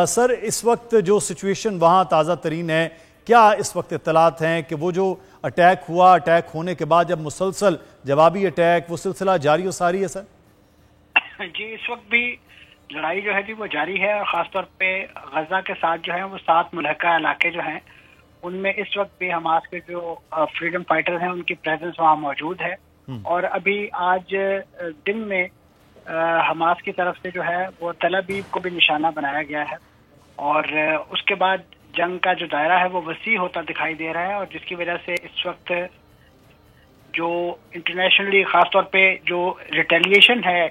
سر اس وقت جو سچویشن وہاں تازہ ترین ہے، کیا اس وقت اطلاعات ہیں کہ وہ جو اٹیک ہوا، اٹیک ہونے کے بعد جب مسلسل جوابی اٹیک وہ سلسلہ جاری و ساری ہے سر؟ جی اس وقت بھی لڑائی جو ہے جی وہ جاری ہے، اور خاص طور پہ غزہ کے ساتھ جو ہے وہ 7 ملحقہ علاقے جو ہیں ان میں اس وقت بھی حماس کے جو فریڈم فائٹر ہیں ان کی پریزنس وہاں موجود ہے، اور ابھی آج دن میں حماس کی طرف سے جو ہے وہ تل ابیب کو بھی نشانہ بنایا گیا ہے، اور اس کے بعد جنگ کا جو دائرہ ہے وہ وسیع ہوتا دکھائی دے رہا ہے، اور جس کی وجہ سے اس وقت جو انٹرنیشنلی خاص طور پہ جو ریٹیلیشن ہے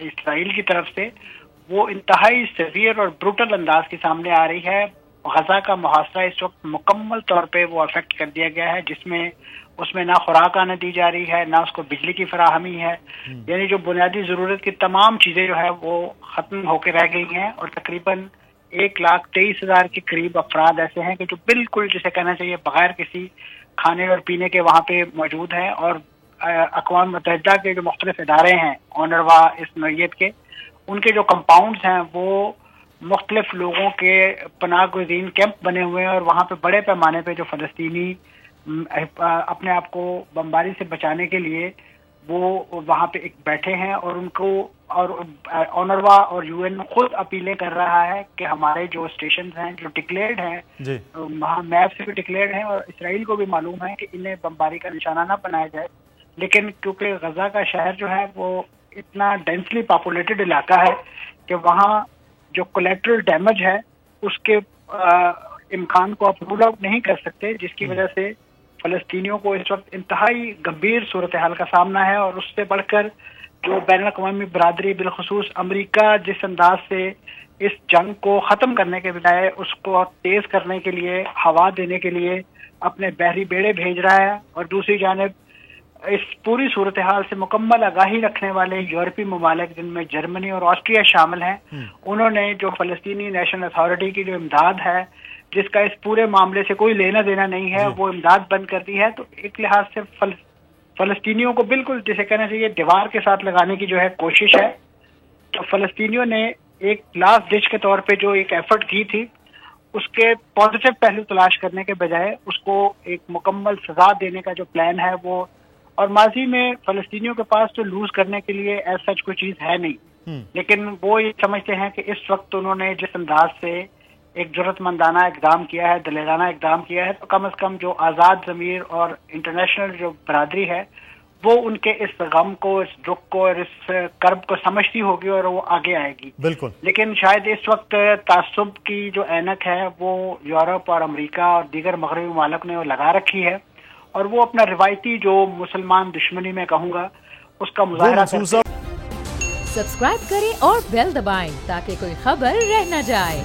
اسرائیل کی طرف سے وہ انتہائی سیویئر اور بروٹل انداز کے سامنے آ رہی ہے۔ غزہ کا محاصرہ اس وقت مکمل طور پہ وہ افیکٹ کر دیا گیا ہے، جس میں اس میں نہ خوراک آنے دی جا رہی ہے، نہ اس کو بجلی کی فراہمی ہے، یعنی جو بنیادی ضرورت کی تمام چیزیں جو ہے وہ ختم ہو کے رہ گئی ہیں، اور تقریباً 1,23,000 کے قریب افراد ایسے ہیں کہ جو بالکل جسے کہنا چاہیے بغیر کسی کھانے اور پینے کے وہاں پہ موجود ہیں، اور اقوام متحدہ کے جو مختلف ادارے ہیں اونروا اس نوعیت کے، ان کے جو کمپاؤنڈز ہیں وہ مختلف لوگوں کے پناہ گزین کیمپ بنے ہوئے ہیں، اور وہاں پہ بڑے پیمانے پہ جو فلسطینی اپنے آپ کو بمباری سے بچانے کے لیے وہ وہاں پہ ایک بیٹھے ہیں، اور ان کو اور اونروا اور یو این خود اپیلیں کر رہا ہے کہ ہمارے جو اسٹیشنز ہیں جو ڈکلیئرڈ ہیں وہاں میپ سے بھی ڈکلیئرڈ ہیں، اور اسرائیل کو بھی معلوم ہے کہ انہیں بمباری کا نشانہ نہ بنایا جائے، لیکن کیونکہ غزہ کا شہر جو ہے وہ اتنا ڈینسلی پاپولیٹڈ علاقہ ہے کہ وہاں جو کولیٹرل ڈیمیج ہے اس کے امکان کو آپ رول آؤٹ نہیں کر سکتے، جس کی وجہ سے فلسطینیوں کو اس وقت انتہائی گمبھیر صورتحال کا سامنا ہے، اور اس سے بڑھ کر جو بین الاقوامی برادری بالخصوص امریکہ جس انداز سے اس جنگ کو ختم کرنے کے بجائے اس کو تیز کرنے کے لیے ہوا دینے کے لیے اپنے بحری بیڑے بھیج رہا ہے، اور دوسری جانب اس پوری صورتحال سے مکمل آگاہی رکھنے والے یورپی ممالک جن میں جرمنی اور آسٹریا شامل ہیں، انہوں نے جو فلسطینی نیشنل اتھارٹی کی جو امداد ہے جس کا اس پورے معاملے سے کوئی لینا دینا نہیں ہے وہ امداد بند کر دی ہے، تو ایک لحاظ سے فلسطینیوں کو بالکل جسے کہنا چاہیے دیوار کے ساتھ لگانے کی جو ہے کوشش ہے۔ تو فلسطینیوں نے ایک لاسٹ ڈچ کے طور پہ جو ایک ایفرٹ کی تھی اس کے پازیٹیو پہلو تلاش کرنے کے بجائے اس کو ایک مکمل سزا دینے کا جو پلان ہے وہ، اور ماضی میں فلسطینیوں کے پاس تو لوز کرنے کے لیے ایز سچ کوئی چیز ہے نہیں، لیکن وہ یہ سمجھتے ہیں کہ اس وقت انہوں نے جس انداز سے ایک جرأت مندانہ اقدام کیا ہے، دلیرانہ اقدام کیا ہے، تو کم از کم جو آزاد ضمیر اور انٹرنیشنل جو برادری ہے وہ ان کے اس غم کو، اس دکھ کو اور اس کرب کو سمجھتی ہوگی اور وہ آگے آئے گی۔ بالکل، لیکن شاید اس وقت تعصب کی جو اینک ہے وہ یورپ اور امریکہ اور دیگر مغربی ممالک نے وہ لگا رکھی ہے، اور وہ اپنا روایتی جو مسلمان دشمنی میں کہوں گا اس کا مظاہرہ کرتے ہیں۔ سبسکرائب کریں اور بیل دبائیں تاکہ کوئی خبر رہ نہ جائے۔